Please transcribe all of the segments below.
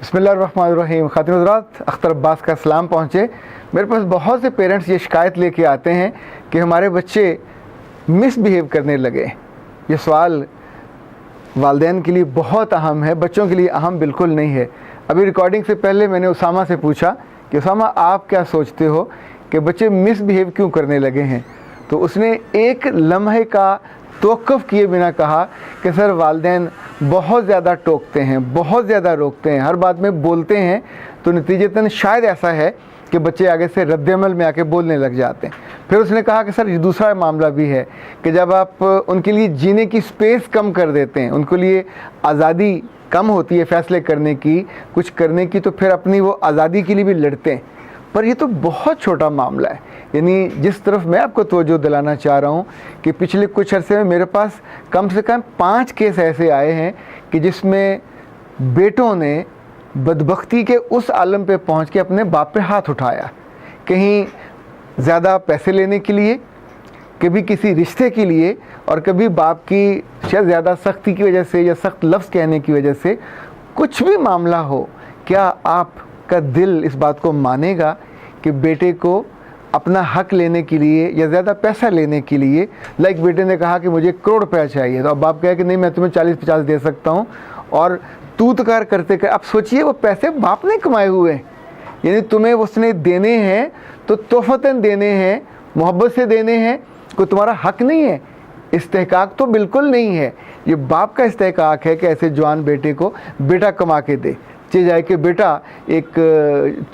बिस्मिल्लाहिर्रहमानिर्रहीम। ख़ातिन हज़रात, अख्तर अब्बास का सलाम पहुँचे। मेरे पास बहुत से पेरेंट्स ये शिकायत लेके आते हैं कि हमारे बच्चे मिसबिहेव करने लगे। ये सवाल वालिदैन के लिए बहुत अहम है, बच्चों के लिए अहम बिल्कुल नहीं है। अभी रिकॉर्डिंग से पहले मैंने उसामा से पूछा कि उसामा, आप क्या सोचते हो कि बच्चे मिसबिहेव क्यों करने लगे हैं? तो उसने एक लम्हे का तवक्कुफ़ किए बिना कहा कि सर, वालिदैन बहुत ज़्यादा टोकते हैं, बहुत ज़्यादा रोकते हैं, हर बात में बोलते हैं, तो नतीजतन शायद ऐसा है कि बच्चे आगे से रद्द-ए-अमल में आके बोलने लग जाते हैं। फिर उसने कहा कि सर, ये दूसरा मामला भी है कि जब आप उनके लिए जीने की स्पेस कम कर देते हैं, उनके लिए आज़ादी कम होती है फ़ैसले करने की, कुछ करने की, तो फिर अपनी वो आज़ादी के लिए भी लड़ते हैं। पर ये तो बहुत छोटा मामला है। यानी जिस तरफ मैं आपको तवज्जो दिलाना चाह रहा हूँ कि पिछले कुछ अरसे में मेरे पास कम से कम 5 केस ऐसे आए हैं कि जिसमें बेटों ने बदबख्ती के उस आलम पे पहुँच के अपने बाप पे हाथ उठाया, कहीं ज़्यादा पैसे लेने के लिए, कभी किसी रिश्ते के लिए, और कभी बाप की शायद ज़्यादा सख्ती की वजह से या सख्त लफ्ज़ कहने की वजह से। कुछ भी मामला हो, क्या आपका दिल इस बात को मानेगा कि बेटे को अपना हक लेने के लिए या ज़्यादा पैसा लेने के लिए, लाइक बेटे ने कहा कि मुझे करोड़ रुपया चाहिए, तो अब बाप कहे कि नहीं, मैं तुम्हें 40-50 दे सकता हूँ, और तूतकार करते कर। अब सोचिए, वो पैसे बाप ने कमाए हुए हैं, यानी तुम्हें उसने देने हैं तो तोहफ़तन देने हैं, मोहब्बत से देने हैं, कोई तुम्हारा हक नहीं है। इस्तेहकाक तो बिल्कुल नहीं है, ये बाप का इस्तेहकाक है कि ऐसे जवान बेटे को बेटा कमा के दे। चे जाए कि बेटा एक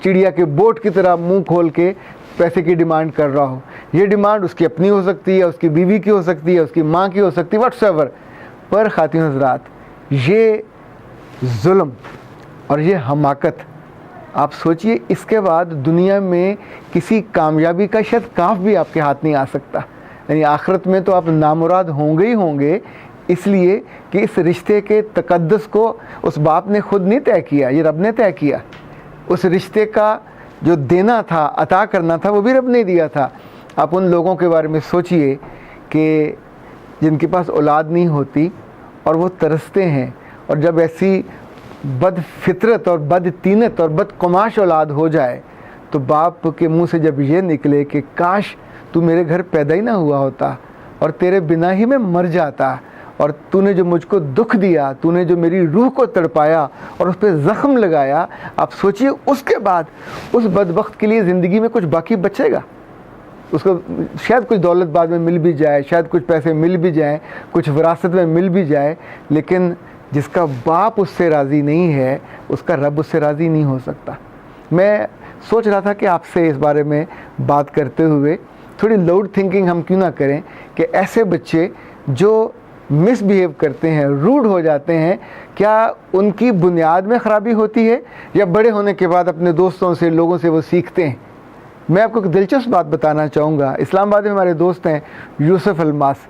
चिड़िया के बोट की तरह मुंह खोल के पैसे की डिमांड कर रहा हो। ये डिमांड उसकी अपनी हो सकती है, उसकी बीवी की हो सकती है, उसकी माँ की हो सकती है, व्हाट्सएवर। पर ख़ातिन हज़रात, ये जुल्म और ये हमाकत, आप सोचिए, इसके बाद दुनिया में किसी कामयाबी का शायद काफ भी आपके हाथ नहीं आ सकता। यानी आखिरत में तो आप नामुराद होंगे ही होंगे, इसलिए कि इस रिश्ते के तकद्दुस को उस बाप ने ख़ुद नहीं तय किया, ये रब ने तय किया। उस रिश्ते का जो देना था, अता करना था, वो भी रब ने दिया था। आप उन लोगों के बारे में सोचिए कि जिनके पास औलाद नहीं होती और वो तरसते हैं, और जब ऐसी बदफितरत और बदतीनत और बदकुमाश औलाद हो जाए तो बाप के मुंह से जब ये निकले कि काश तू मेरे घर पैदा ही ना हुआ होता और तेरे बिना ही मैं मर जाता, और तूने जो मुझको दुख दिया, तूने जो मेरी रूह को तड़पाया और उस पर ज़ख्म लगाया, आप सोचिए उसके बाद उस बदबख्त के लिए ज़िंदगी में कुछ बाकी बचेगा? उसको शायद कुछ दौलत बाद में मिल भी जाए, शायद कुछ पैसे मिल भी जाएं, कुछ विरासत में मिल भी जाए, लेकिन जिसका बाप उससे राज़ी नहीं है, उसका रब उससे राज़ी नहीं हो सकता। मैं सोच रहा था कि आपसे इस बारे में बात करते हुए थोड़ी लाउड थिंकिंग हम क्यों ना करें कि ऐसे बच्चे जो मिसबिहेव करते हैं, रूड हो जाते हैं, क्या उनकी बुनियाद में ख़राबी होती है या बड़े होने के बाद अपने दोस्तों से, लोगों से वो सीखते हैं? मैं आपको एक दिलचस्प बात बताना चाहूँगा। इस्लामाबाद में हमारे दोस्त हैं यूसुफ अलमास,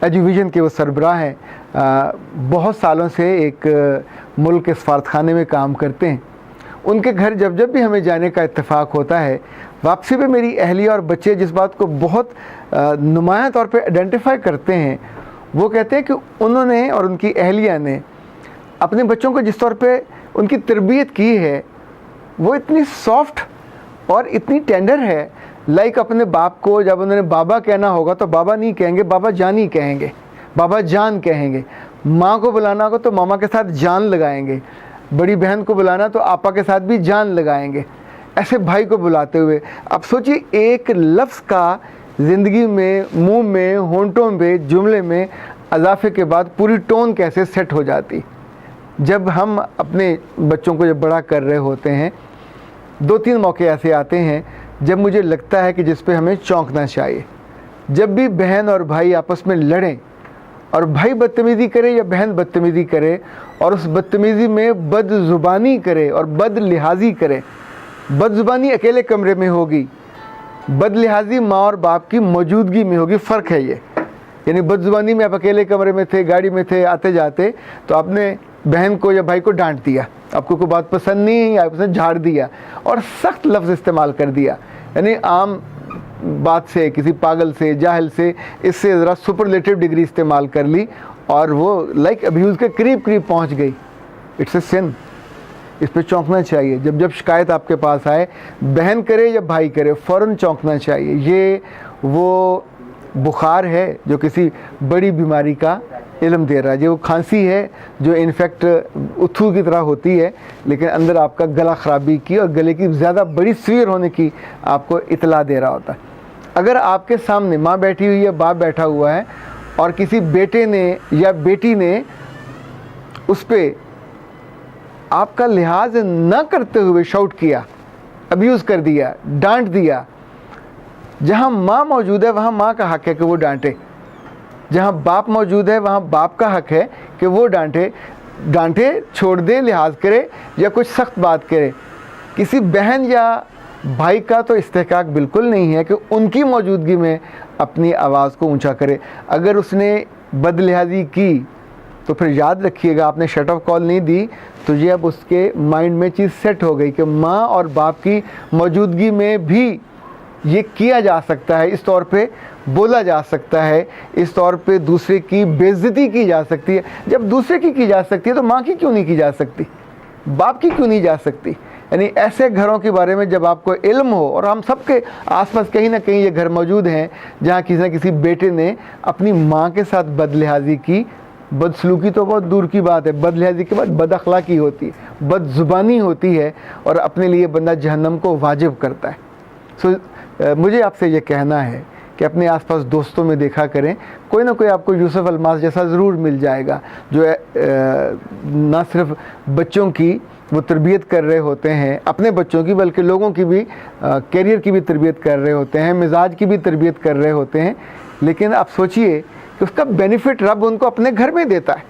एजुविजन के वो सरबराह हैं, बहुत सालों से एक मुल्क के सफारतखाने में काम करते हैं। उनके घर जब जब भी हमें जाने का इत्तेफाक होता है, वापसी पे मेरी अहलिया और बच्चे जिस बात को बहुत नुमायां तौर पे आइडेंटिफाई करते हैं, वो कहते हैं कि उन्होंने और उनकी अहलिया ने अपने बच्चों को जिस तौर पे उनकी तरबियत की है, वो इतनी सॉफ्ट और इतनी टेंडर है। लाइक अपने बाप को जब उन्होंने बाबा कहना होगा तो बाबा नहीं कहेंगे, बाबा जान ही कहेंगे, बाबा जान कहेंगे। माँ को बुलाना होगा तो मामा के साथ जान लगाएंगे, बड़ी बहन को बुलाना तो आपा के साथ भी जान लगाएंगे, ऐसे भाई को बुलाते हुए। अब सोचिए, एक लफ्ज़ का ज़िंदगी में, मुंह में, होंठों में, जुमले में अजाफे के बाद पूरी टोन कैसे सेट हो जाती। जब हम अपने बच्चों को जब बड़ा कर रहे होते हैं, 2-3 मौके ऐसे आते हैं जब मुझे लगता है कि जिस पे हमें चौंकना चाहिए। जब भी बहन और भाई आपस में लड़ें और भाई बदतमीज़ी करे या बहन बदतमीज़ी करे और उस बदतमीज़ी में बदज़ुबानी करे और बदलिहाजी करे, बदज़ुबानी अकेले कमरे में होगी, बदलिहाजी माँ और बाप की मौजूदगी में होगी। फ़र्क है ये। यानी बदज़ुबानी में आप अकेले कमरे में थे, गाड़ी में थे, आते जाते, तो आपने बहन को या भाई को डांट दिया, आपको कोई बात पसंद नहीं आई, आपने झाड़ दिया और सख्त लफ्ज़ इस्तेमाल कर दिया। यानी आम बात से, किसी पागल से, जाहिल से, इससे ज़रा सुपरलेटिव डिग्री इस्तेमाल कर ली और वो लाइक अब्यूज़ के करीब करीब पहुँच गई। इट्स ए सिन। इस पे चौंकना चाहिए। जब जब शिकायत आपके पास आए, बहन करे या भाई करे, फ़ौरन चौंकना चाहिए। ये वो बुखार है जो किसी बड़ी बीमारी का इल्म दे रहा है। जो खांसी है जो इनफेक्ट उथू की तरह होती है, लेकिन अंदर आपका गला ख़राबी की और गले की ज़्यादा बड़ी सीवियर होने की आपको इतला दे रहा होता है। अगर आपके सामने माँ बैठी हुई है, बाप बैठा हुआ है और किसी बेटे ने या बेटी ने उस पर आपका लिहाज न करते हुए शाउट किया, अब्यूज़ कर दिया, डांट दिया, जहाँ माँ मौजूद है वहाँ माँ का हक है कि वो डांटे, जहाँ बाप मौजूद है वहाँ बाप का हक है कि वो डांटे, छोड़ दे, लिहाज करे या कुछ सख्त बात करे। किसी बहन या भाई का तो इस्तेहकाक बिल्कुल नहीं है कि उनकी मौजूदगी में अपनी आवाज़ को ऊंचा करे। अगर उसने बदलिहाजी की तो फिर याद रखिएगा, आपने शट ऑफ कॉल नहीं दी तो ये अब उसके माइंड में चीज़ सेट हो गई कि माँ और बाप की मौजूदगी में भी ये किया जा सकता है, इस तौर पे बोला जा सकता है, इस तौर पे दूसरे की बेइज्जती की जा सकती है। जब दूसरे की जा सकती है तो माँ की क्यों नहीं की जा सकती, बाप की क्यों नहीं जा सकती? यानी ऐसे घरों के बारे में जब आपको इल्म हो, और हम सबके आसपास कहीं ना कहीं ये घर मौजूद हैं जहाँ किसी न किसी बेटे ने अपनी माँ के साथ बदलिहाजी की, बदसलूकी तो बहुत दूर की बात है, बदलिहाजी के बाद बदअखलाकी होती है, बदजुबानी होती है और अपने लिए बंदा जहन्नम को वाजिब करता है। मुझे आपसे ये कहना है कि अपने आसपास दोस्तों में देखा करें, कोई ना कोई आपको यूसुफ अलमास जैसा ज़रूर मिल जाएगा जो ना सिर्फ बच्चों की वो तरबियत कर रहे होते हैं, अपने बच्चों की, बल्कि लोगों की भी कैरियर की भी तरबियत कर रहे होते हैं, मिजाज की भी तरबियत कर रहे होते हैं। लेकिन आप सोचिए कि उसका बेनिफिट रब उनको अपने घर में देता है।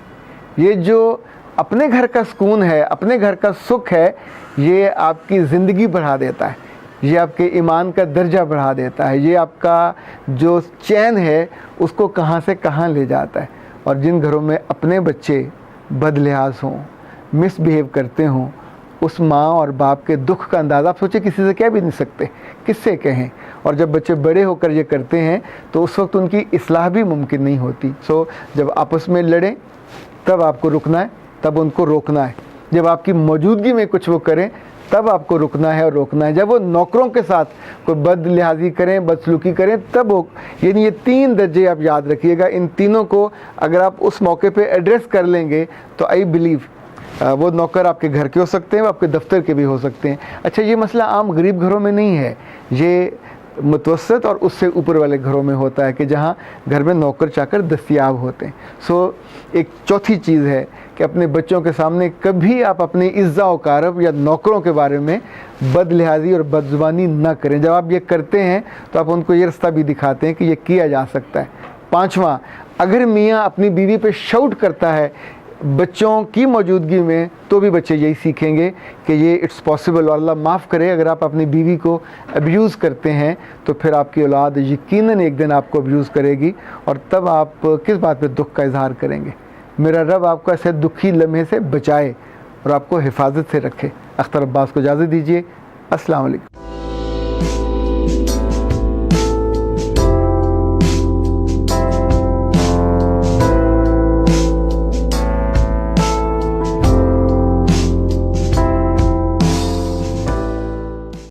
ये जो अपने घर का सुकून है, अपने घर का सुख है, ये आपकी ज़िंदगी बढ़ा देता है, ये आपके ईमान का दर्जा बढ़ा देता है, ये आपका जो चैन है उसको कहाँ से कहाँ ले जाता है। और जिन घरों में अपने बच्चे बदलिहाज हों, मिसबिहेव करते हों, उस माँ और बाप के दुख का अंदाज़ा आप सोचे किसी से कह भी नहीं सकते, किससे कहें। और जब बच्चे बड़े होकर ये करते हैं तो उस वक्त उनकी इस्लाह भी मुमकिन नहीं होती। जब आपस में लड़ें तब आपको रुकना है, तब उनको रोकना है। जब आपकी मौजूदगी में कुछ वो करें तब आपको रुकना है और रोकना है। जब वो नौकरों के साथ कोई बदलिहाजी करें, बदसलूकी करें, तब वो, यानी ये 3 दर्जे आप याद रखिएगा। इन तीनों को अगर आप उस मौके पे एड्रेस कर लेंगे तो आई बिलीव वो नौकर आपके घर के हो सकते हैं, वो आपके दफ्तर के भी हो सकते हैं। अच्छा, ये मसला आम गरीब घरों में नहीं है, ये मुतवसत और उससे ऊपर वाले घरों में होता है कि जहाँ घर में नौकर चाकर दस्तयाब होते हैं। एक चौथी चीज़ है कि अपने बच्चों के सामने कभी आप अपनी इज़्ज़ा वकारब या नौकरों के बारे में बदलिहाजी और बदजुबानी ना करें। जब आप ये करते हैं तो आप उनको ये रास्ता भी दिखाते हैं कि ये किया जा सकता है। 5वां, अगर मियाँ अपनी बीवी पे शाउट करता है बच्चों की मौजूदगी में, तो भी बच्चे यही सीखेंगे कि ये इट्स पॉसिबल। और अल्लाह माफ़ करे, अगर आप अपनी बीवी को अब्यूज़ करते हैं तो फिर आपकी औलाद यकीनन एक दिन आपको अब्यूज़ करेगी, और तब आप किस बात पे दुख का इजहार करेंगे। मेरा रब आपको ऐसे दुखी लम्हे से बचाए और आपको हिफाजत से रखे। अख्तर अब्बास को इजाज़त दीजिए। अस्सलाम वालेकुम।